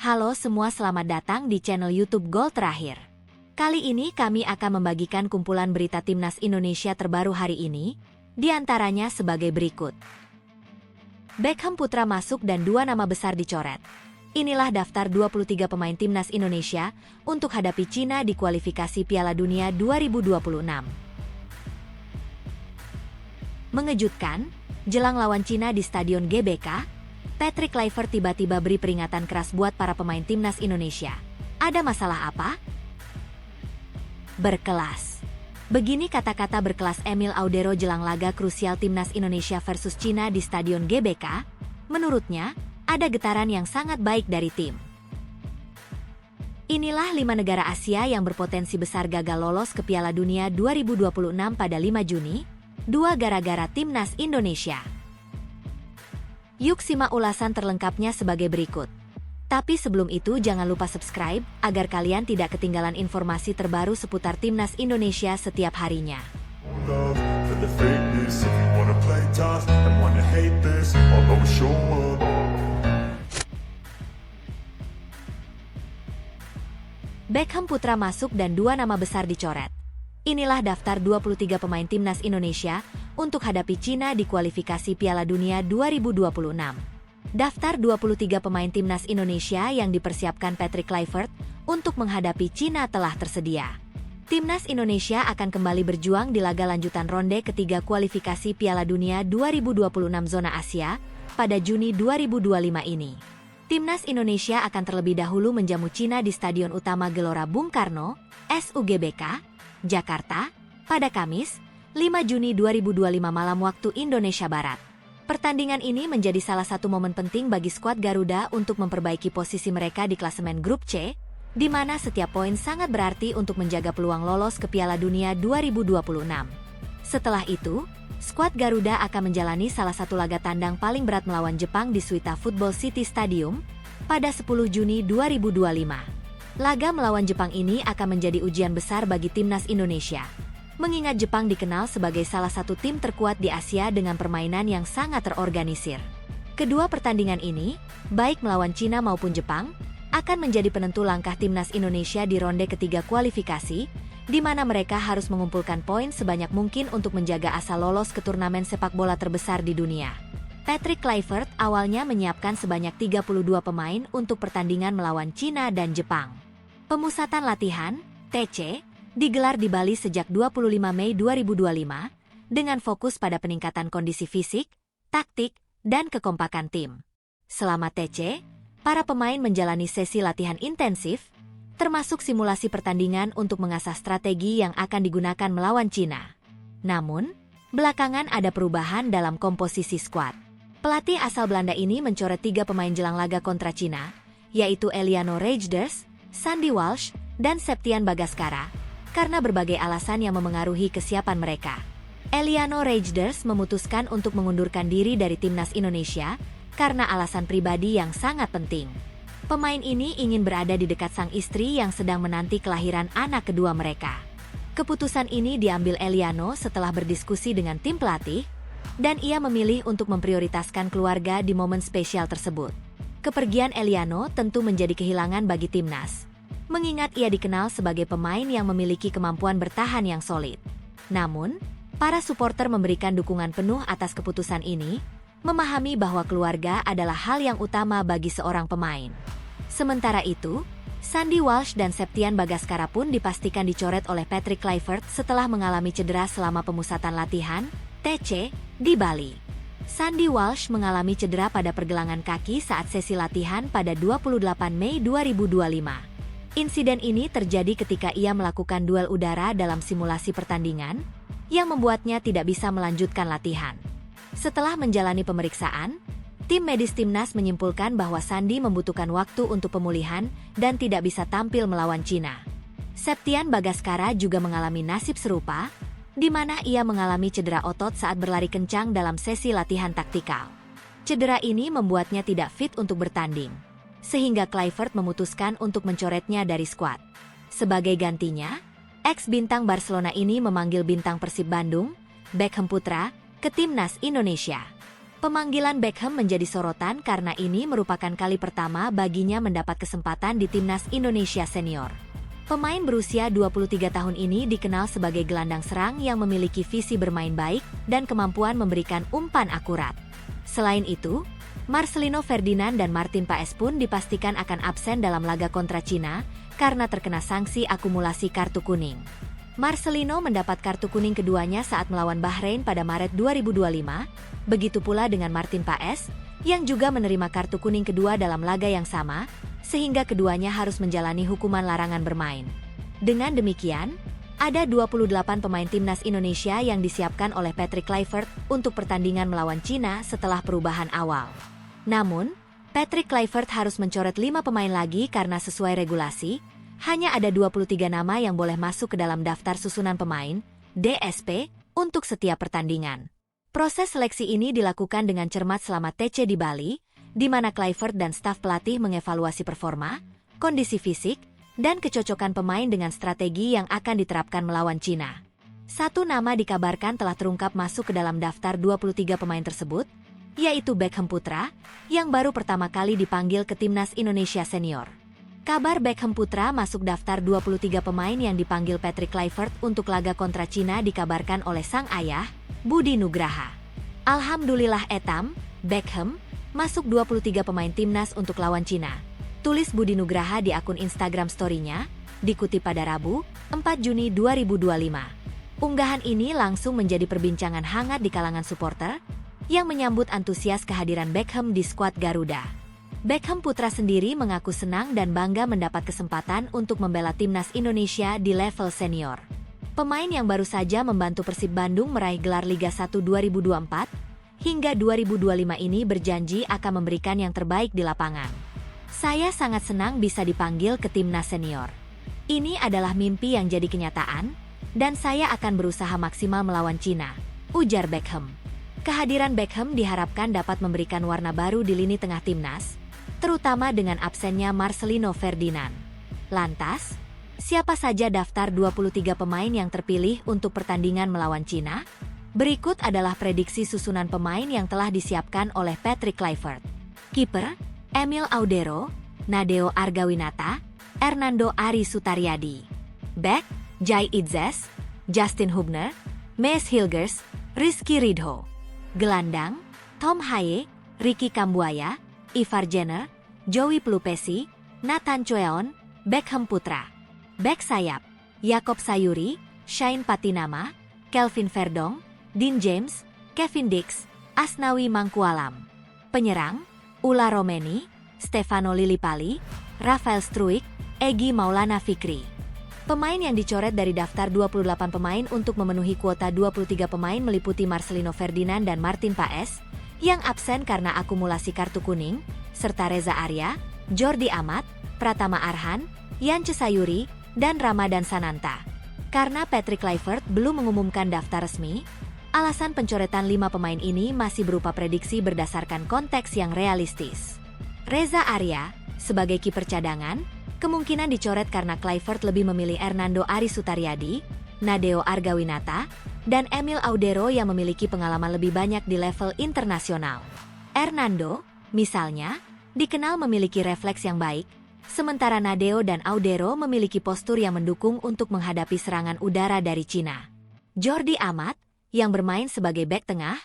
Halo semua, selamat datang di channel YouTube Gol Terakhir. Kali ini kami akan membagikan kumpulan berita timnas Indonesia terbaru hari ini, di antaranya sebagai berikut. Beckham Putra masuk dan 2 nama besar dicoret. Inilah daftar 23 pemain timnas Indonesia untuk hadapi Cina di kualifikasi Piala Dunia 2026. Mengejutkan, jelang lawan Cina di Stadion GBK, Patrick Kluivert tiba-tiba beri peringatan keras buat para pemain timnas Indonesia. Ada masalah apa? Berkelas. Begini kata-kata berkelas Emil Audero jelang laga krusial timnas Indonesia versus Cina di Stadion GBK. Menurutnya, ada getaran yang sangat baik dari tim. Inilah 5 negara Asia yang berpotensi besar gagal lolos ke Piala Dunia 2026 pada 5 Juni, 2 gara-gara timnas Indonesia. Yuk simak ulasan terlengkapnya sebagai berikut. Tapi sebelum itu jangan lupa subscribe, agar kalian tidak ketinggalan informasi terbaru seputar timnas Indonesia setiap harinya. Beckham Putra masuk dan 2 nama besar dicoret. Inilah daftar 23 pemain timnas Indonesia untuk hadapi Cina di kualifikasi Piala Dunia 2026. Daftar 23 pemain timnas Indonesia yang dipersiapkan Patrick Kluivert untuk menghadapi Cina telah tersedia. Timnas Indonesia akan kembali berjuang di laga lanjutan ronde ketiga kualifikasi Piala Dunia 2026 zona Asia pada Juni 2025 ini. Timnas Indonesia akan terlebih dahulu menjamu Cina di Stadion Utama Gelora Bung Karno, SUGBK, Jakarta, pada Kamis, 5 Juni 2025 malam waktu Indonesia Barat. Pertandingan ini menjadi salah satu momen penting bagi skuad Garuda untuk memperbaiki posisi mereka di klasemen grup C, di mana setiap poin sangat berarti untuk menjaga peluang lolos ke Piala Dunia 2026. Setelah itu, skuad Garuda akan menjalani salah satu laga tandang paling berat melawan Jepang di Suita Football City Stadium pada 10 Juni 2025. Laga melawan Jepang ini akan menjadi ujian besar bagi timnas Indonesia, mengingat Jepang dikenal sebagai salah satu tim terkuat di Asia dengan permainan yang sangat terorganisir. Kedua pertandingan ini, baik melawan Cina maupun Jepang, akan menjadi penentu langkah timnas Indonesia di ronde ketiga kualifikasi, di mana mereka harus mengumpulkan poin sebanyak mungkin untuk menjaga asa lolos ke turnamen sepak bola terbesar di dunia. Patrick Kluivert awalnya menyiapkan sebanyak 32 pemain untuk pertandingan melawan Cina dan Jepang. Pemusatan latihan, TC, digelar di Bali sejak 25 Mei 2025, dengan fokus pada peningkatan kondisi fisik, taktik, dan kekompakan tim. Selama TC, para pemain menjalani sesi latihan intensif, termasuk simulasi pertandingan untuk mengasah strategi yang akan digunakan melawan Cina. Namun, belakangan ada perubahan dalam komposisi skuad. Pelatih asal Belanda ini mencoret 3 pemain jelang laga kontra Cina, yaitu Eliano Reijnders, Sandy Walsh, dan Septian Bagaskara, karena berbagai alasan yang memengaruhi kesiapan mereka. Eliano Reijnders memutuskan untuk mengundurkan diri dari timnas Indonesia karena alasan pribadi yang sangat penting. Pemain ini ingin berada di dekat sang istri yang sedang menanti kelahiran anak kedua mereka. Keputusan ini diambil Eliano setelah berdiskusi dengan tim pelatih, dan ia memilih untuk memprioritaskan keluarga di momen spesial tersebut. Kepergian Eliano tentu menjadi kehilangan bagi timnas, mengingat ia dikenal sebagai pemain yang memiliki kemampuan bertahan yang solid. Namun, para supporter memberikan dukungan penuh atas keputusan ini, memahami bahwa keluarga adalah hal yang utama bagi seorang pemain. Sementara itu, Sandy Walsh dan Septian Bagaskara pun dipastikan dicoret oleh Patrick Kluivert setelah mengalami cedera selama pemusatan latihan, TC, di Bali. Sandy Walsh mengalami cedera pada pergelangan kaki saat sesi latihan pada 28 Mei 2025. Insiden ini terjadi ketika ia melakukan duel udara dalam simulasi pertandingan, yang membuatnya tidak bisa melanjutkan latihan. Setelah menjalani pemeriksaan, tim medis timnas menyimpulkan bahwa Sandy membutuhkan waktu untuk pemulihan dan tidak bisa tampil melawan Cina. Septian Bagaskara juga mengalami nasib serupa, di mana ia mengalami cedera otot saat berlari kencang dalam sesi latihan taktikal. Cedera ini membuatnya tidak fit untuk bertanding, sehingga Kluivert memutuskan untuk mencoretnya dari skuad. Sebagai gantinya, ex-bintang Barcelona ini memanggil bintang Persib Bandung, Beckham Putra, ke timnas Indonesia. Pemanggilan Beckham menjadi sorotan karena ini merupakan kali pertama baginya mendapat kesempatan di timnas Indonesia senior. Pemain berusia 23 tahun ini dikenal sebagai gelandang serang yang memiliki visi bermain baik dan kemampuan memberikan umpan akurat. Selain itu, Marcelino Ferdinand dan Martin Paes pun dipastikan akan absen dalam laga kontra Cina karena terkena sanksi akumulasi kartu kuning. Marcelino mendapat kartu kuning keduanya saat melawan Bahrain pada Maret 2025, begitu pula dengan Martin Paes, yang juga menerima kartu kuning kedua dalam laga yang sama, sehingga keduanya harus menjalani hukuman larangan bermain. Dengan demikian, ada 28 pemain timnas Indonesia yang disiapkan oleh Patrick Kluivert untuk pertandingan melawan Cina setelah perubahan awal. Namun, Patrick Kluivert harus mencoret 5 pemain lagi karena sesuai regulasi, hanya ada 23 nama yang boleh masuk ke dalam daftar susunan pemain, DSP, untuk setiap pertandingan. Proses seleksi ini dilakukan dengan cermat selama TC di Bali, di mana Kluivert dan staf pelatih mengevaluasi performa, kondisi fisik, dan kecocokan pemain dengan strategi yang akan diterapkan melawan Cina. Satu nama dikabarkan telah terungkap masuk ke dalam daftar 23 pemain tersebut, yaitu Beckham Putra, yang baru pertama kali dipanggil ke timnas Indonesia senior. Kabar Beckham Putra masuk daftar 23 pemain yang dipanggil Patrick Kluivert untuk laga kontra Cina dikabarkan oleh sang ayah, Budi Nugraha. Alhamdulillah etam, Beckham, masuk 23 pemain timnas untuk lawan Cina. Tulis Budi Nugraha di akun Instagram story-nya, dikutip pada Rabu, 4 Juni 2025. Unggahan ini langsung menjadi perbincangan hangat di kalangan supporter, yang menyambut antusias kehadiran Beckham di skuad Garuda. Beckham Putra sendiri mengaku senang dan bangga mendapat kesempatan untuk membela timnas Indonesia di level senior. Pemain yang baru saja membantu Persib Bandung meraih gelar Liga 1 2024, hingga 2025 ini berjanji akan memberikan yang terbaik di lapangan. Saya sangat senang bisa dipanggil ke timnas senior. Ini adalah mimpi yang jadi kenyataan, dan saya akan berusaha maksimal melawan Cina, ujar Beckham. Kehadiran Beckham diharapkan dapat memberikan warna baru di lini tengah timnas, terutama dengan absennya Marcelino Ferdinand. Lantas, siapa saja daftar 23 pemain yang terpilih untuk pertandingan melawan Cina? Berikut adalah prediksi susunan pemain yang telah disiapkan oleh Patrick Kluivert. Kiper, Emil Audero, Nadeo Argawinata, Hernando Ari Sutaryadi. Back, Jai Idzes, Justin Hubner, Mees Hilgers, Rizky Ridho. Gelandang, Tom Haye, Ricky Kambuaya, Ivar Jenner, Joey Pelupesi, Nathan Choeon, Beckham Putra. Back sayap, Yakob Sayuri, Shane Patinama, Kelvin Verdong, Dean James, Kevin Dix, Asnawi Mangkualam. Penyerang, Ula Romeni, Stefano Lillipali, Rafael Struijk, Egy Maulana Fikri. Pemain yang dicoret dari daftar 28 pemain untuk memenuhi kuota 23 pemain meliputi Marcelino Ferdinand dan Martin Paes, yang absen karena akumulasi kartu kuning, serta Reza Arya, Jordi Amat, Pratama Arhan, Yance Sayuri, dan Ramadan Sananta. Karena Patrick Kluivert belum mengumumkan daftar resmi, alasan pencoretan 5 pemain ini masih berupa prediksi berdasarkan konteks yang realistis. Reza Arya, sebagai kiper cadangan, kemungkinan dicoret karena Kluivert lebih memilih Hernando Ari Sutaryadi, Nadeo Argawinata, dan Emil Audero yang memiliki pengalaman lebih banyak di level internasional. Hernando, misalnya, dikenal memiliki refleks yang baik, sementara Nadeo dan Audero memiliki postur yang mendukung untuk menghadapi serangan udara dari Cina. Jordi Amat, yang bermain sebagai bek tengah,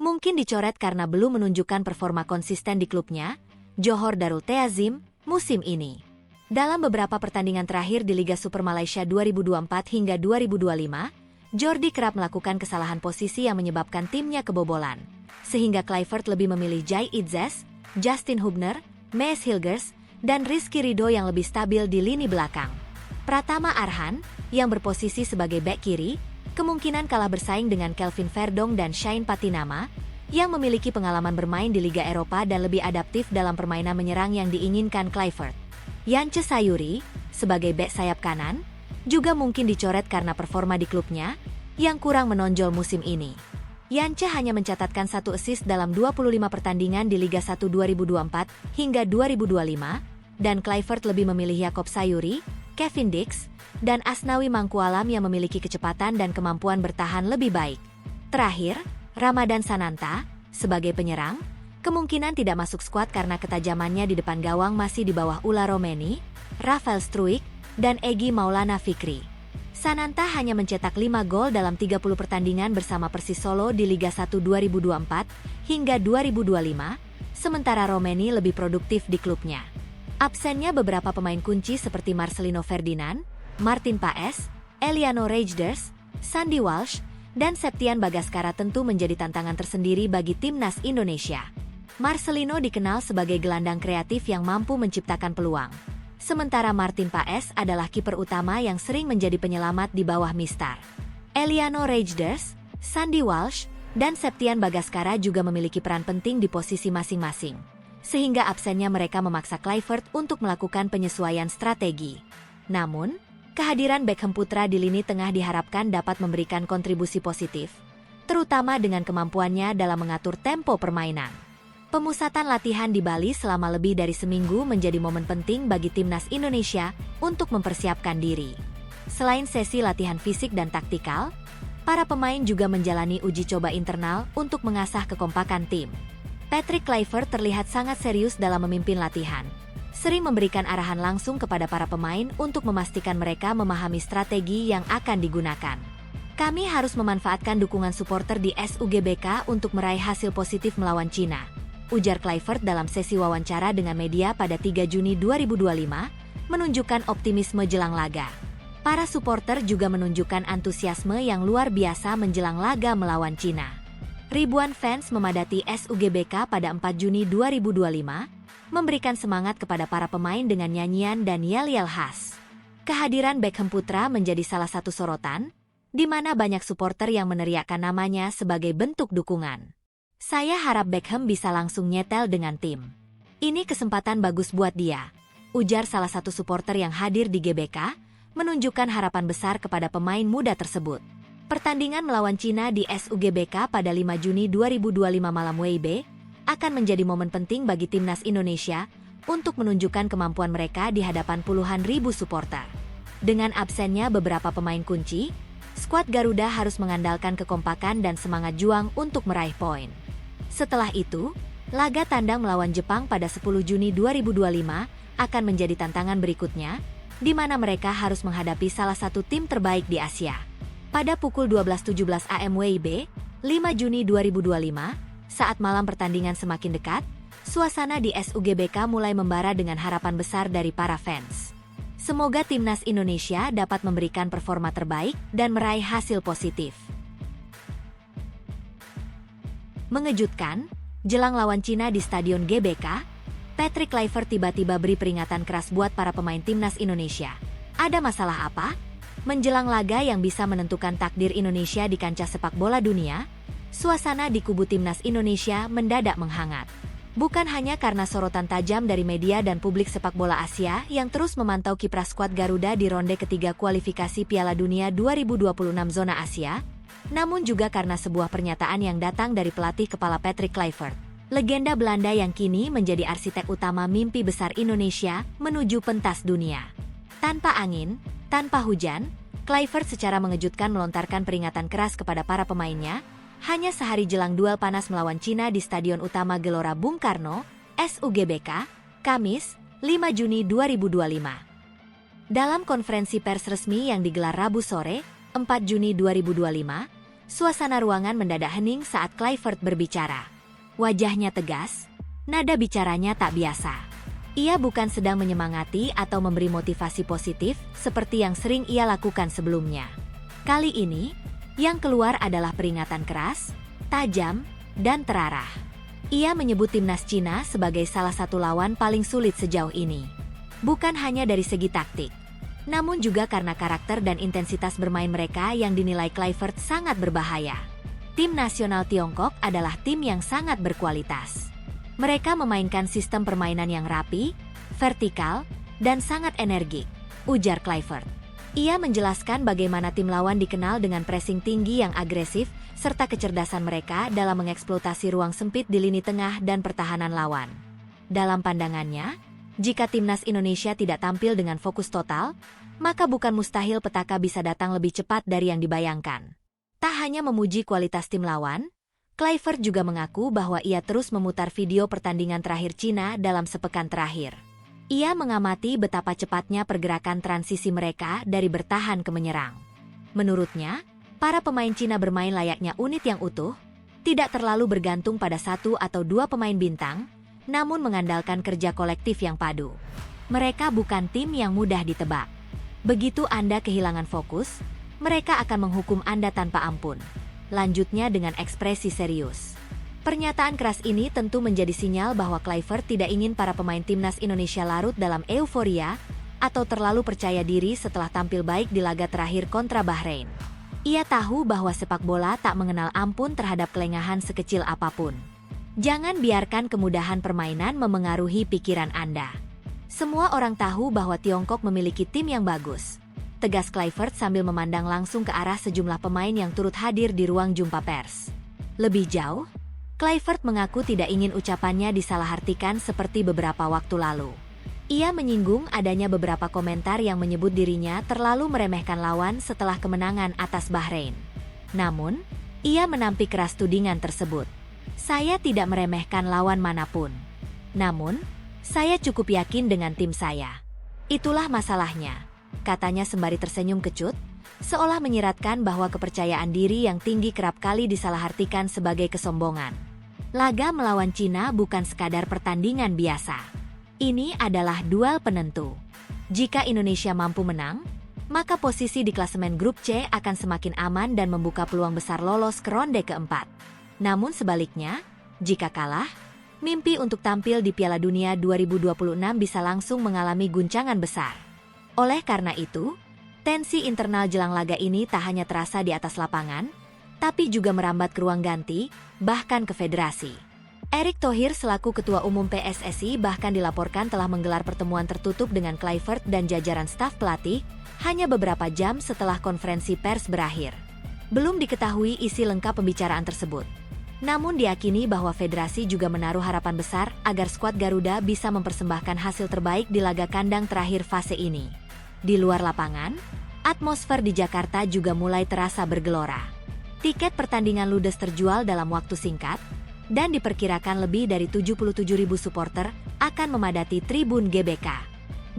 mungkin dicoret karena belum menunjukkan performa konsisten di klubnya, Johor Darul Teazim, musim ini. Dalam beberapa pertandingan terakhir di Liga Super Malaysia 2024 hingga 2025, Jordi kerap melakukan kesalahan posisi yang menyebabkan timnya kebobolan, sehingga Kluivert lebih memilih Jai Idzes, Justin Hubner, Mees Hilgers, dan Rizky Ridho yang lebih stabil di lini belakang. Pratama Arhan, yang berposisi sebagai bek kiri, kemungkinan kalah bersaing dengan Kelvin Verdong dan Shane Patinama, yang memiliki pengalaman bermain di Liga Eropa dan lebih adaptif dalam permainan menyerang yang diinginkan Kluivert. Yance Sayuri, sebagai bek sayap kanan, juga mungkin dicoret karena performa di klubnya, yang kurang menonjol musim ini. Yance hanya mencatatkan 1 assist dalam 25 pertandingan di Liga 1 2024 hingga 2025, dan Kluivert lebih memilih Yakob Sayuri, Kevin Dix, dan Asnawi Mangkualam yang memiliki kecepatan dan kemampuan bertahan lebih baik. Terakhir, Ramadan Sananta, Sebagai penyerang, kemungkinan tidak masuk skuad karena ketajamannya di depan gawang masih di bawah Ula Romeni, Rafael Struijk, dan Egy Maulana Fikri. Sananta hanya mencetak 5 gol dalam 30 pertandingan bersama Persis Solo di Liga 1 2024 hingga 2025, sementara Romeni lebih produktif di klubnya. Absennya beberapa pemain kunci seperti Marcelino Ferdinand, Martin Paes, Eliano Reijnders, Sandy Walsh, dan Septian Bagaskara tentu menjadi tantangan tersendiri bagi timnas Indonesia. Marcelino dikenal sebagai gelandang kreatif yang mampu menciptakan peluang. Sementara Martin Paes adalah kiper utama yang sering menjadi penyelamat di bawah Mistar. Eliano Reijnders, Sandy Walsh, dan Septian Bagaskara juga memiliki peran penting di posisi masing-masing, sehingga absennya mereka memaksa Kluivert untuk melakukan penyesuaian strategi. Namun, kehadiran Beckham Putra di lini tengah diharapkan dapat memberikan kontribusi positif, terutama dengan kemampuannya dalam mengatur tempo permainan. Pemusatan latihan di Bali selama lebih dari seminggu menjadi momen penting bagi timnas Indonesia untuk mempersiapkan diri. Selain sesi latihan fisik dan taktikal, para pemain juga menjalani uji coba internal untuk mengasah kekompakan tim. Patrick Kluivert terlihat sangat serius dalam memimpin latihan, sering memberikan arahan langsung kepada para pemain untuk memastikan mereka memahami strategi yang akan digunakan. Kami harus memanfaatkan dukungan supporter di SUGBK untuk meraih hasil positif melawan Cina, ujar Kluivert dalam sesi wawancara dengan media pada 3 Juni 2025, menunjukkan optimisme jelang laga. Para supporter juga menunjukkan antusiasme yang luar biasa menjelang laga melawan Cina. Ribuan fans memadati SUGBK pada 4 Juni 2025, memberikan semangat kepada para pemain dengan nyanyian dan yel-yel khas. Kehadiran Beckham Putra menjadi salah satu sorotan, di mana banyak supporter yang meneriakkan namanya sebagai bentuk dukungan. Saya harap Beckham bisa langsung nyetel dengan tim. Ini kesempatan bagus buat dia, ujar salah satu supporter yang hadir di GBK, menunjukkan harapan besar kepada pemain muda tersebut. Pertandingan melawan Cina di SUGBK pada 5 Juni 2025 malam WIB akan menjadi momen penting bagi timnas Indonesia untuk menunjukkan kemampuan mereka di hadapan puluhan ribu supporter. Dengan absennya beberapa pemain kunci, skuad Garuda harus mengandalkan kekompakan dan semangat juang untuk meraih poin. Setelah itu, laga tandang melawan Jepang pada 10 Juni 2025 akan menjadi tantangan berikutnya, di mana mereka harus menghadapi salah satu tim terbaik di Asia. Pada pukul 12.17 AM WIB, 5 Juni 2025, saat malam pertandingan semakin dekat, suasana di SUGBK mulai membara dengan harapan besar dari para fans. Semoga timnas Indonesia dapat memberikan performa terbaik dan meraih hasil positif. Mengejutkan, jelang lawan Cina di Stadion GBK, Patrick Kluivert tiba-tiba beri peringatan keras buat para pemain timnas Indonesia. Ada masalah apa? Menjelang laga yang bisa menentukan takdir Indonesia di kancah sepak bola dunia, suasana di kubu timnas Indonesia mendadak menghangat. Bukan hanya karena sorotan tajam dari media dan publik sepak bola Asia yang terus memantau kiprah skuad Garuda di ronde ketiga kualifikasi Piala Dunia 2026 zona Asia, namun juga karena sebuah pernyataan yang datang dari pelatih kepala Patrick Kluivert, legenda Belanda yang kini menjadi arsitek utama mimpi besar Indonesia menuju pentas dunia. Tanpa angin, tanpa hujan, Kluivert secara mengejutkan melontarkan peringatan keras kepada para pemainnya, hanya sehari jelang duel panas melawan Cina di Stadion Utama Gelora Bung Karno, SUGBK, Kamis, 5 Juni 2025. Dalam konferensi pers resmi yang digelar Rabu sore, 4 Juni 2025, suasana ruangan mendadak hening saat Kluivert berbicara. Wajahnya tegas, nada bicaranya tak biasa. Ia bukan sedang menyemangati atau memberi motivasi positif seperti yang sering ia lakukan sebelumnya. Kali ini, yang keluar adalah peringatan keras, tajam, dan terarah. Ia menyebut timnas Cina sebagai salah satu lawan paling sulit sejauh ini. Bukan hanya dari segi taktik, namun juga karena karakter dan intensitas bermain mereka yang dinilai Kluivert sangat berbahaya. Tim nasional Tiongkok adalah tim yang sangat berkualitas. Mereka memainkan sistem permainan yang rapi, vertikal, dan sangat energik, ujar Kluivert. Ia menjelaskan bagaimana tim lawan dikenal dengan pressing tinggi yang agresif, serta kecerdasan mereka dalam mengeksploitasi ruang sempit di lini tengah dan pertahanan lawan. Dalam pandangannya, jika timnas Indonesia tidak tampil dengan fokus total, maka bukan mustahil petaka bisa datang lebih cepat dari yang dibayangkan. Tak hanya memuji kualitas tim lawan, Kluivert juga mengaku bahwa ia terus memutar video pertandingan terakhir Cina dalam sepekan terakhir. Ia mengamati betapa cepatnya pergerakan transisi mereka dari bertahan ke menyerang. Menurutnya, para pemain Cina bermain layaknya unit yang utuh, tidak terlalu bergantung pada satu atau dua pemain bintang, namun mengandalkan kerja kolektif yang padu. Mereka bukan tim yang mudah ditebak. Begitu Anda kehilangan fokus, mereka akan menghukum Anda tanpa ampun. Lanjutnya dengan ekspresi serius. Pernyataan keras ini tentu menjadi sinyal bahwa Kluivert tidak ingin para pemain timnas Indonesia larut dalam euforia atau terlalu percaya diri setelah tampil baik di laga terakhir kontra Bahrain. Ia tahu bahwa sepak bola tak mengenal ampun terhadap kelengahan sekecil apapun. Jangan biarkan kemudahan permainan memengaruhi pikiran Anda. Semua orang tahu bahwa Tiongkok memiliki tim yang bagus, tegas Kluivert sambil memandang langsung ke arah sejumlah pemain yang turut hadir di ruang jumpa pers. Lebih jauh, Kluivert mengaku tidak ingin ucapannya disalahartikan seperti beberapa waktu lalu. Ia menyinggung adanya beberapa komentar yang menyebut dirinya terlalu meremehkan lawan setelah kemenangan atas Bahrain. Namun, ia menampik keras tudingan tersebut. Saya tidak meremehkan lawan manapun. Namun, saya cukup yakin dengan tim saya. Itulah masalahnya, katanya sembari tersenyum kecut, seolah menyiratkan bahwa kepercayaan diri yang tinggi kerap kali disalahartikan sebagai kesombongan. Laga melawan Cina bukan sekadar pertandingan biasa. Ini adalah duel penentu. Jika Indonesia mampu menang, maka posisi di klasemen grup C akan semakin aman dan membuka peluang besar lolos ke ronde keempat. Namun sebaliknya, jika kalah, mimpi untuk tampil di Piala Dunia 2026 bisa langsung mengalami guncangan besar. Oleh karena itu, tensi internal jelang laga ini tak hanya terasa di atas lapangan, tapi juga merambat ke ruang ganti, bahkan ke federasi. Erick Thohir selaku Ketua Umum PSSI bahkan dilaporkan telah menggelar pertemuan tertutup dengan Kluivert dan jajaran staf pelatih, hanya beberapa jam setelah konferensi pers berakhir. Belum diketahui isi lengkap pembicaraan tersebut. Namun diakini bahwa federasi juga menaruh harapan besar agar skuad Garuda bisa mempersembahkan hasil terbaik di laga kandang terakhir fase ini. Di luar lapangan, atmosfer di Jakarta juga mulai terasa bergelora. Tiket pertandingan ludes terjual dalam waktu singkat, dan diperkirakan lebih dari 77.000 supporter akan memadati tribun GBK.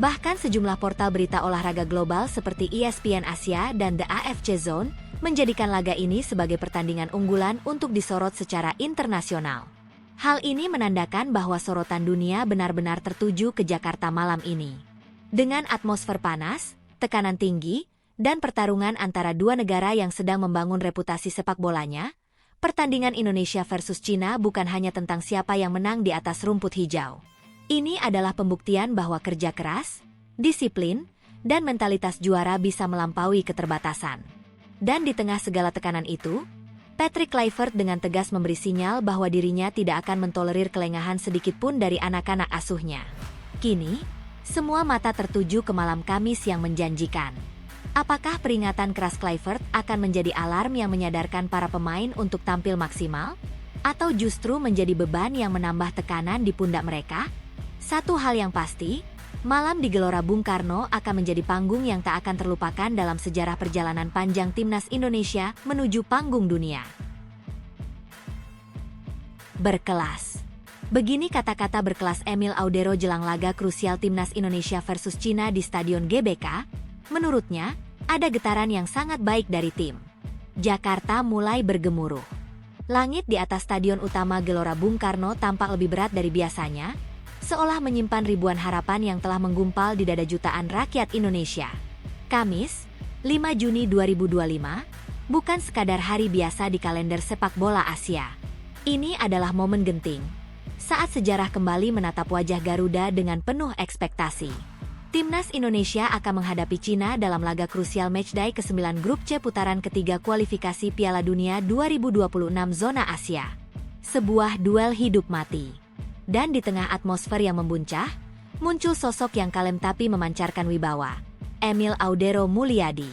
Bahkan sejumlah portal berita olahraga global seperti ESPN Asia dan The AFC Zone menjadikan laga ini sebagai pertandingan unggulan untuk disorot secara internasional. Hal ini menandakan bahwa sorotan dunia benar-benar tertuju ke Jakarta malam ini. Dengan atmosfer panas, tekanan tinggi, dan pertarungan antara dua negara yang sedang membangun reputasi sepak bolanya, pertandingan Indonesia versus Cina bukan hanya tentang siapa yang menang di atas rumput hijau. Ini adalah pembuktian bahwa kerja keras, disiplin, dan mentalitas juara bisa melampaui keterbatasan. Dan di tengah segala tekanan itu, Patrick Kluivert dengan tegas memberi sinyal bahwa dirinya tidak akan mentolerir kelengahan sedikitpun dari anak-anak asuhnya. Kini, semua mata tertuju ke malam Kamis yang menjanjikan. Apakah peringatan keras Kluivert akan menjadi alarm yang menyadarkan para pemain untuk tampil maksimal? Atau justru menjadi beban yang menambah tekanan di pundak mereka? Satu hal yang pasti, malam di Gelora Bung Karno akan menjadi panggung yang tak akan terlupakan dalam sejarah perjalanan panjang timnas Indonesia menuju panggung dunia. Berkelas. Begini kata-kata berkelas Emil Audero jelang laga krusial timnas Indonesia versus Cina di Stadion GBK. Menurutnya, ada getaran yang sangat baik dari tim. Jakarta mulai bergemuruh. Langit di atas stadion utama Gelora Bung Karno tampak lebih berat dari biasanya, seolah menyimpan ribuan harapan yang telah menggumpal di dada jutaan rakyat Indonesia. Kamis, 5 Juni 2025, bukan sekadar hari biasa di kalender sepak bola Asia. Ini adalah momen genting, saat sejarah kembali menatap wajah Garuda dengan penuh ekspektasi. Timnas Indonesia akan menghadapi Cina dalam laga krusial matchday ke-9 grup C putaran ketiga kualifikasi Piala Dunia 2026 zona Asia. Sebuah duel hidup mati. Dan di tengah atmosfer yang membuncah, muncul sosok yang kalem tapi memancarkan wibawa. Emil Audero Mulyadi.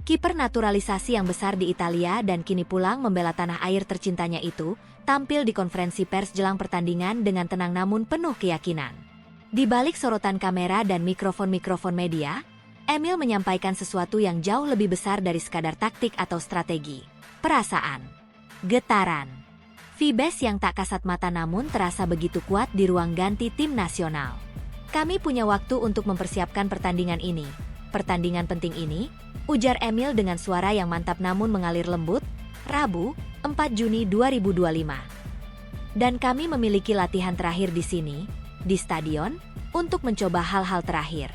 Kiper naturalisasi yang besar di Italia dan kini pulang membela tanah air tercintanya itu, tampil di konferensi pers jelang pertandingan dengan tenang namun penuh keyakinan. Di balik sorotan kamera dan mikrofon-mikrofon media, Emil menyampaikan sesuatu yang jauh lebih besar dari sekadar taktik atau strategi. Perasaan, getaran, Vibes yang tak kasat mata namun terasa begitu kuat di ruang ganti tim nasional. Kami punya waktu untuk mempersiapkan pertandingan ini. Pertandingan penting ini, ujar Emil dengan suara yang mantap namun mengalir lembut, Rabu, 4 Juni 2025. Dan kami memiliki latihan terakhir di sini, di stadion, untuk mencoba hal-hal terakhir.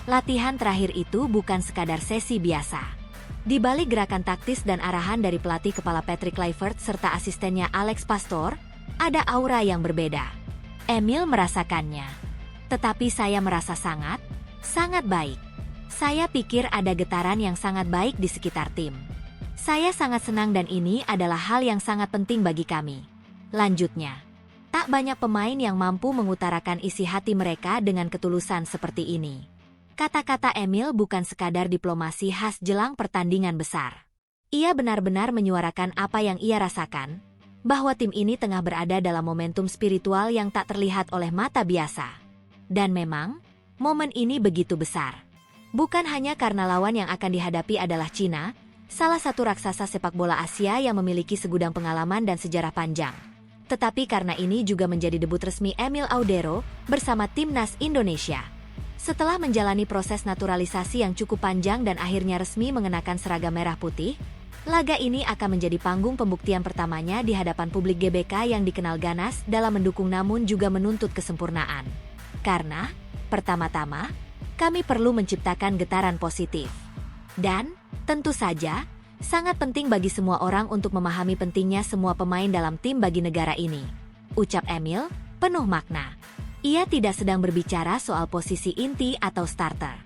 Latihan terakhir itu bukan sekadar sesi biasa. Di balik gerakan taktis dan arahan dari pelatih kepala Patrick Kluivert serta asistennya Alex Pastoor, ada aura yang berbeda. Emil merasakannya. Tetapi saya merasa sangat baik. Saya pikir ada getaran yang sangat baik di sekitar tim. Saya sangat senang dan ini adalah hal yang sangat penting bagi kami. Lanjutnya, tak banyak pemain yang mampu mengutarakan isi hati mereka dengan ketulusan seperti ini. Kata-kata Emil bukan sekadar diplomasi khas jelang pertandingan besar. Ia benar-benar menyuarakan apa yang ia rasakan, bahwa tim ini tengah berada dalam momentum spiritual yang tak terlihat oleh mata biasa. Dan memang, momen ini begitu besar. Bukan hanya karena lawan yang akan dihadapi adalah Cina, salah satu raksasa sepak bola Asia yang memiliki segudang pengalaman dan sejarah panjang. Tetapi karena ini juga menjadi debut resmi Emil Audero bersama Timnas Indonesia. Setelah menjalani proses naturalisasi yang cukup panjang dan akhirnya resmi mengenakan seragam merah putih, laga ini akan menjadi panggung pembuktian pertamanya di hadapan publik GBK yang dikenal ganas dalam mendukung namun juga menuntut kesempurnaan. Karena, pertama-tama, kami perlu menciptakan getaran positif. Dan, tentu saja, sangat penting bagi semua orang untuk memahami pentingnya semua pemain dalam tim bagi negara ini. Ucap Emil, penuh makna. Ia tidak sedang berbicara soal posisi inti atau starter.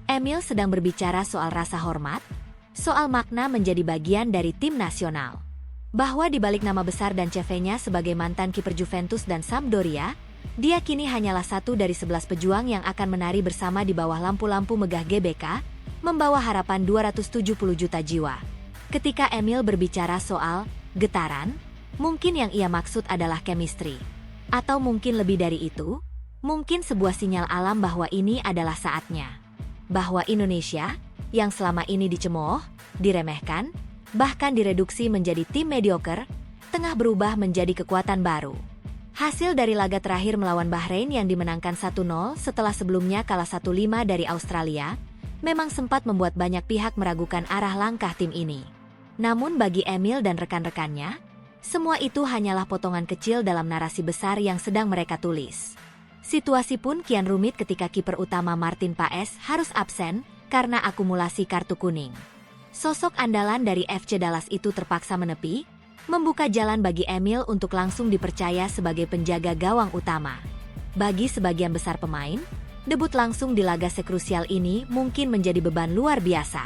Emil sedang berbicara soal rasa hormat, soal makna menjadi bagian dari tim nasional. Bahwa di balik nama besar dan CV-nya sebagai mantan kiper Juventus dan Sampdoria, dia kini hanyalah satu dari 11 pejuang yang akan menari bersama di bawah lampu-lampu megah GBK, membawa harapan 270 juta jiwa. Ketika Emil berbicara soal getaran, mungkin yang ia maksud adalah chemistry. Atau mungkin lebih dari itu, mungkin sebuah sinyal alam bahwa ini adalah saatnya. Bahwa Indonesia, yang selama ini dicemooh, diremehkan, bahkan direduksi menjadi tim mediocre, tengah berubah menjadi kekuatan baru. Hasil dari laga terakhir melawan Bahrain yang dimenangkan 1-0 setelah sebelumnya kalah 1-5 dari Australia, memang sempat membuat banyak pihak meragukan arah langkah tim ini. Namun bagi Emil dan rekan-rekannya, semua itu hanyalah potongan kecil dalam narasi besar yang sedang mereka tulis. Situasi pun kian rumit ketika kiper utama Martin Paes harus absen karena akumulasi kartu kuning. Sosok andalan dari FC Dallas itu terpaksa menepi, membuka jalan bagi Emil untuk langsung dipercaya sebagai penjaga gawang utama. Bagi sebagian besar pemain, debut langsung di laga sekrusial ini mungkin menjadi beban luar biasa.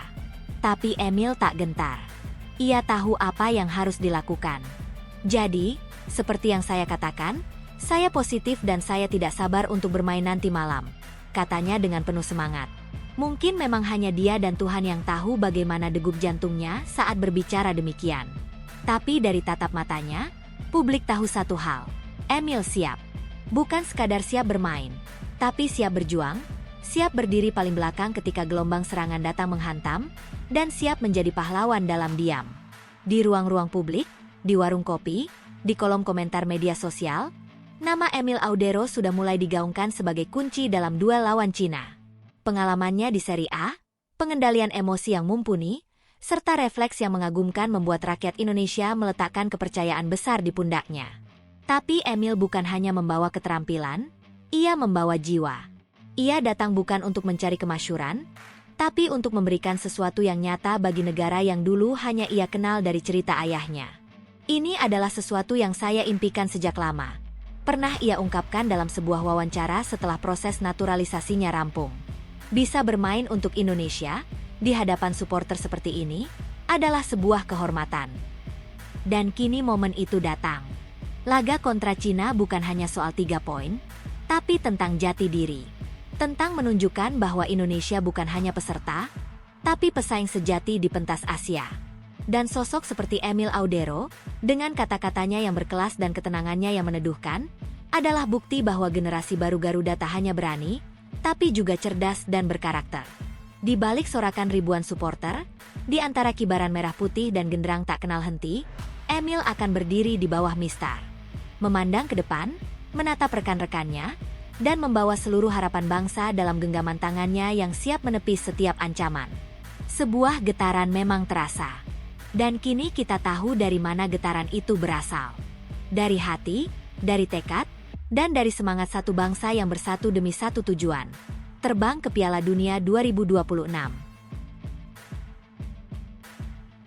Tapi Emil tak gentar. Ia tahu apa yang harus dilakukan. Jadi, seperti yang saya katakan, saya positif dan saya tidak sabar untuk bermain nanti malam, katanya dengan penuh semangat. Mungkin memang hanya dia dan Tuhan yang tahu bagaimana degup jantungnya saat berbicara demikian. Tapi dari tatap matanya, publik tahu satu hal. Emil siap. Bukan sekadar siap bermain, tapi siap berjuang, siap berdiri paling belakang ketika gelombang serangan datang menghantam, dan siap menjadi pahlawan dalam diam. Di ruang-ruang publik, di warung kopi, di kolom komentar media sosial, nama Emil Audero sudah mulai digaungkan sebagai kunci dalam duel lawan Cina. Pengalamannya di Serie A, pengendalian emosi yang mumpuni, serta refleks yang mengagumkan membuat rakyat Indonesia meletakkan kepercayaan besar di pundaknya. Tapi Emil bukan hanya membawa keterampilan, ia membawa jiwa. Ia datang bukan untuk mencari kemasyhuran, tapi untuk memberikan sesuatu yang nyata bagi negara yang dulu hanya ia kenal dari cerita ayahnya. Ini adalah sesuatu yang saya impikan sejak lama. Pernah ia ungkapkan dalam sebuah wawancara setelah proses naturalisasinya rampung. Bisa bermain untuk Indonesia, di hadapan supporter seperti ini, adalah sebuah kehormatan. Dan kini momen itu datang. Laga kontra Cina bukan hanya soal 3 poin, tapi tentang jati diri. Tentang menunjukkan bahwa Indonesia bukan hanya peserta, tapi pesaing sejati di pentas Asia. Dan sosok seperti Emil Audero, dengan kata-katanya yang berkelas dan ketenangannya yang meneduhkan, adalah bukti bahwa generasi baru Garuda tak hanya berani, tapi juga cerdas dan berkarakter. Di balik sorakan ribuan supporter, di antara kibaran merah putih dan genderang tak kenal henti, Emil akan berdiri di bawah Mistar, memandang ke depan, menatap rekan-rekannya, dan membawa seluruh harapan bangsa dalam genggaman tangannya yang siap menepis setiap ancaman. Sebuah getaran memang terasa. Dan kini kita tahu dari mana getaran itu berasal. Dari hati, dari tekad, dan dari semangat satu bangsa yang bersatu demi satu tujuan. Terbang ke Piala Dunia 2026.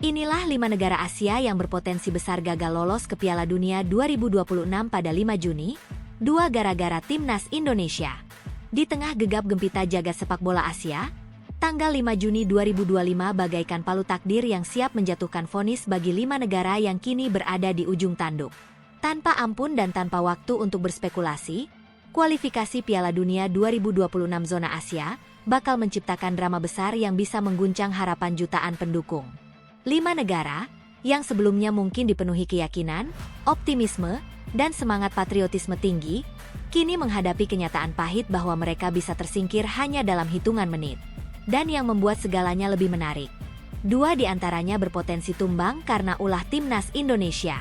Inilah 5 negara Asia yang berpotensi besar gagal lolos ke Piala Dunia 2026 pada 5 Juni, 2 gara-gara timnas Indonesia. Di tengah gegap gempita jagat sepak bola Asia, tanggal 5 Juni 2025 bagaikan palu takdir yang siap menjatuhkan vonis bagi 5 negara yang kini berada di ujung tanduk. Tanpa ampun dan tanpa waktu untuk berspekulasi, kualifikasi Piala Dunia 2026 zona Asia bakal menciptakan drama besar yang bisa mengguncang harapan jutaan pendukung. 5 negara, yang sebelumnya mungkin dipenuhi keyakinan, optimisme, dan semangat patriotisme tinggi, kini menghadapi kenyataan pahit bahwa mereka bisa tersingkir hanya dalam hitungan menit. Dan yang membuat segalanya lebih menarik. 2 di antaranya berpotensi tumbang karena ulah timnas Indonesia.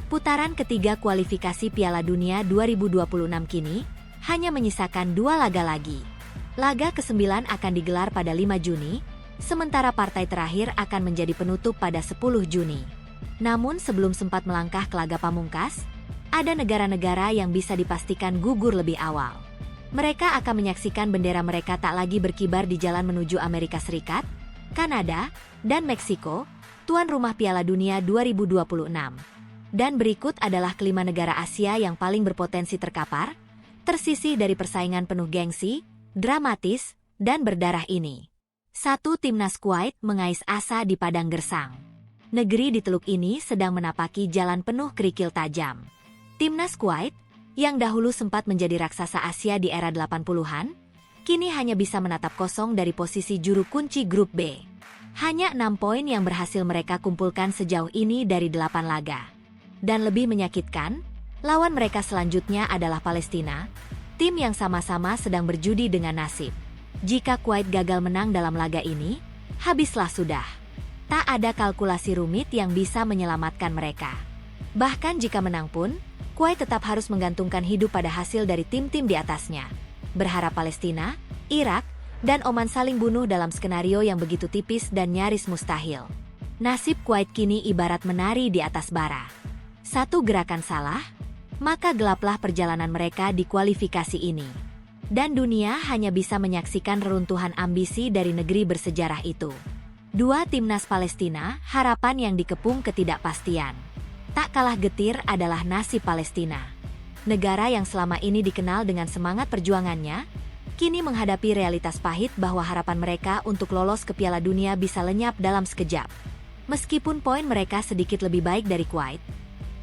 Putaran ketiga kualifikasi Piala Dunia 2026 kini hanya menyisakan 2 laga lagi. Laga ke-9 akan digelar pada 5 Juni, sementara partai terakhir akan menjadi penutup pada 10 Juni. Namun sebelum sempat melangkah ke laga pamungkas, ada negara-negara yang bisa dipastikan gugur lebih awal. Mereka akan menyaksikan bendera mereka tak lagi berkibar di jalan menuju Amerika Serikat, Kanada, dan Meksiko, tuan rumah Piala Dunia 2026. Dan berikut adalah kelima negara Asia yang paling berpotensi terkapar, tersisih dari persaingan penuh gengsi, dramatis, dan berdarah ini. 1. Timnas Kuwait mengais asa di padang gersang. Negeri di teluk ini sedang menapaki jalan penuh kerikil tajam. Timnas Kuwait, yang dahulu sempat menjadi raksasa Asia di era 80-an, kini hanya bisa menatap kosong dari posisi juru kunci grup B. Hanya 6 poin yang berhasil mereka kumpulkan sejauh ini dari 8 laga. Dan lebih menyakitkan, lawan mereka selanjutnya adalah Palestina, tim yang sama-sama sedang berjudi dengan nasib. Jika Kuwait gagal menang dalam laga ini, habislah sudah. Tak ada kalkulasi rumit yang bisa menyelamatkan mereka. Bahkan jika menang pun, Kuwait tetap harus menggantungkan hidup pada hasil dari tim-tim di atasnya. Berharap Palestina, Irak, dan Oman saling bunuh dalam skenario yang begitu tipis dan nyaris mustahil. Nasib Kuwait kini ibarat menari di atas bara. Satu gerakan salah, maka gelaplah perjalanan mereka di kualifikasi ini. Dan dunia hanya bisa menyaksikan reruntuhan ambisi dari negeri bersejarah itu. 2. Timnas Palestina, harapan yang dikepung ketidakpastian. Tak kalah getir adalah nasib Palestina. Negara yang selama ini dikenal dengan semangat perjuangannya, kini menghadapi realitas pahit bahwa harapan mereka untuk lolos ke Piala Dunia bisa lenyap dalam sekejap. Meskipun poin mereka sedikit lebih baik dari Kuwait,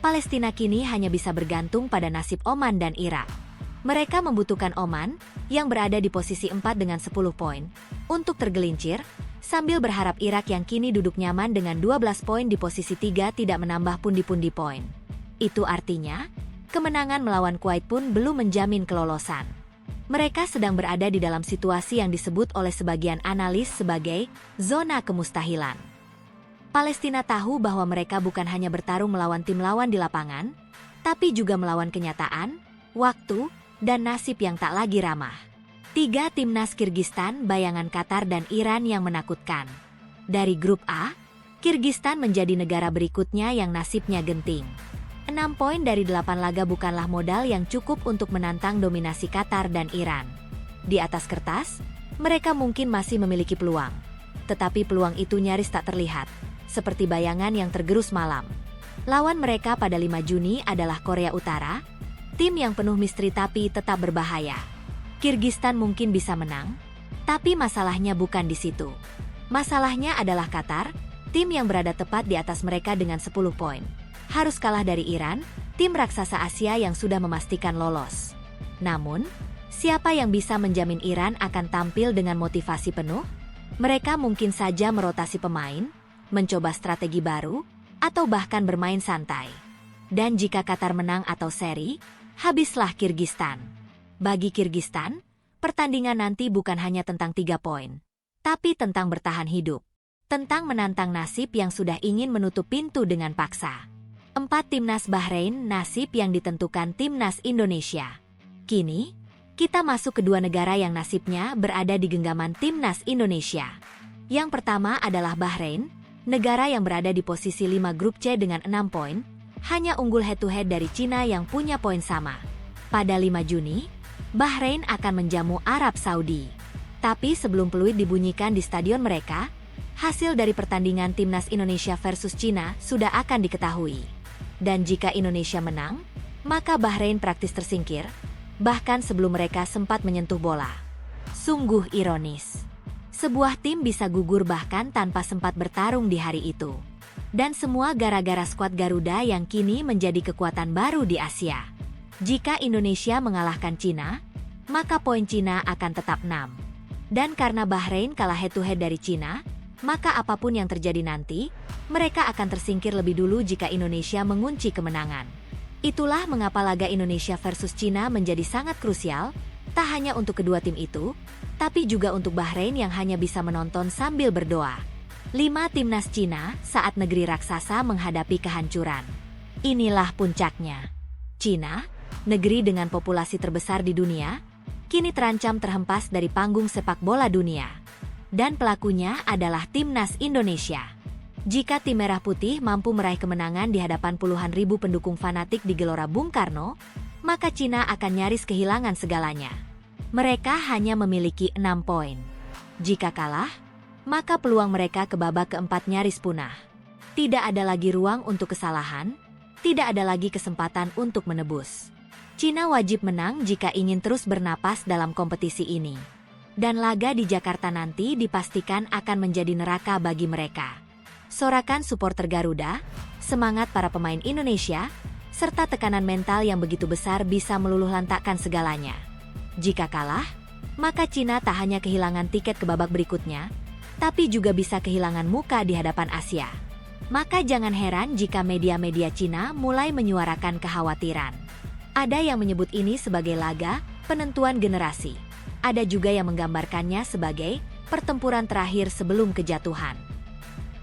Palestina kini hanya bisa bergantung pada nasib Oman dan Irak. Mereka membutuhkan Oman, yang berada di posisi 4 dengan 10 poin, untuk tergelincir, sambil berharap Irak yang kini duduk nyaman dengan 12 poin di posisi 3 tidak menambah pundi-pundi poin. Itu artinya, kemenangan melawan Kuwait pun belum menjamin kelolosan. Mereka sedang berada di dalam situasi yang disebut oleh sebagian analis sebagai zona kemustahilan. Palestina tahu bahwa mereka bukan hanya bertarung melawan tim lawan di lapangan, tapi juga melawan kenyataan, waktu, dan nasib yang tak lagi ramah. 3. Timnas Kirgistan, bayangan Qatar dan Iran yang menakutkan. Dari grup A, Kirgistan menjadi negara berikutnya yang nasibnya genting. 6 poin dari 8 laga bukanlah modal yang cukup untuk menantang dominasi Qatar dan Iran. Di atas kertas, mereka mungkin masih memiliki peluang. Tetapi peluang itu nyaris tak terlihat, seperti bayangan yang tergerus malam. Lawan mereka pada 5 Juni adalah Korea Utara, tim yang penuh misteri tapi tetap berbahaya. Kirgistan mungkin bisa menang, tapi masalahnya bukan di situ. Masalahnya adalah Qatar, tim yang berada tepat di atas mereka dengan 10 poin. Harus kalah dari Iran, tim raksasa Asia yang sudah memastikan lolos. Namun, siapa yang bisa menjamin Iran akan tampil dengan motivasi penuh? Mereka mungkin saja merotasi pemain, mencoba strategi baru, atau bahkan bermain santai. Dan jika Qatar menang atau seri, habislah Kirgistan. Bagi Kirgistan, pertandingan nanti bukan hanya tentang 3 poin, tapi tentang bertahan hidup. Tentang menantang nasib yang sudah ingin menutup pintu dengan paksa. 4 Timnas Bahrain, nasib yang ditentukan Timnas Indonesia. Kini, kita masuk ke dua negara yang nasibnya berada di genggaman Timnas Indonesia. Yang pertama adalah Bahrain, negara yang berada di posisi 5 grup C dengan 6 poin, hanya unggul head-to-head dari Cina yang punya poin sama. Pada 5 Juni, Bahrain akan menjamu Arab Saudi. Tapi sebelum peluit dibunyikan di stadion mereka, hasil dari pertandingan Timnas Indonesia versus Cina sudah akan diketahui. Dan jika Indonesia menang, maka Bahrain praktis tersingkir, bahkan sebelum mereka sempat menyentuh bola. Sungguh ironis. Sebuah tim bisa gugur bahkan tanpa sempat bertarung di hari itu. Dan semua gara-gara skuad Garuda yang kini menjadi kekuatan baru di Asia. Jika Indonesia mengalahkan Cina, maka poin Cina akan tetap 6. Dan karena Bahrain kalah head-to-head dari Cina, maka apapun yang terjadi nanti, mereka akan tersingkir lebih dulu jika Indonesia mengunci kemenangan. Itulah mengapa laga Indonesia versus Cina menjadi sangat krusial, tak hanya untuk kedua tim itu, tapi juga untuk Bahrain yang hanya bisa menonton sambil berdoa. 5 Timnas Cina saat negeri raksasa menghadapi kehancuran. Inilah puncaknya. Cina, negeri dengan populasi terbesar di dunia, kini terancam terhempas dari panggung sepak bola dunia. Dan pelakunya adalah Timnas Indonesia. Jika tim Merah Putih mampu meraih kemenangan di hadapan puluhan ribu pendukung fanatik di Gelora Bung Karno, maka Cina akan nyaris kehilangan segalanya. Mereka hanya memiliki 6 poin. Jika kalah, maka peluang mereka ke babak keempat nyaris punah. Tidak ada lagi ruang untuk kesalahan, tidak ada lagi kesempatan untuk menebus. Cina wajib menang jika ingin terus bernapas dalam kompetisi ini. Dan laga di Jakarta nanti dipastikan akan menjadi neraka bagi mereka. Sorakan supporter Garuda, semangat para pemain Indonesia, serta tekanan mental yang begitu besar bisa meluluhlantakkan segalanya. Jika kalah, maka Cina tak hanya kehilangan tiket ke babak berikutnya, tapi juga bisa kehilangan muka di hadapan Asia. Maka jangan heran jika media-media Cina mulai menyuarakan kekhawatiran. Ada yang menyebut ini sebagai laga penentuan generasi. Ada juga yang menggambarkannya sebagai pertempuran terakhir sebelum kejatuhan.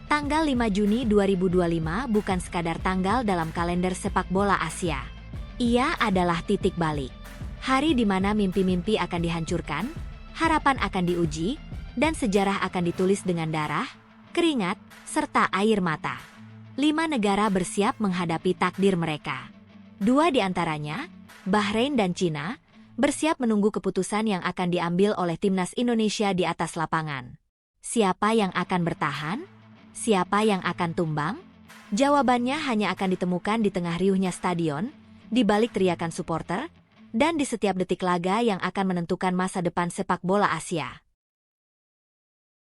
Tanggal 5 Juni 2025 bukan sekadar tanggal dalam kalender sepak bola Asia. Ia adalah titik balik. Hari di mana mimpi-mimpi akan dihancurkan, harapan akan diuji, dan sejarah akan ditulis dengan darah, keringat, serta air mata. 5 negara bersiap menghadapi takdir mereka. 2 di antaranya, Bahrain dan Cina, bersiap menunggu keputusan yang akan diambil oleh Timnas Indonesia di atas lapangan. Siapa yang akan bertahan? Siapa yang akan tumbang? Jawabannya hanya akan ditemukan di tengah riuhnya stadion, di balik teriakan supporter, dan di setiap detik laga yang akan menentukan masa depan sepak bola Asia.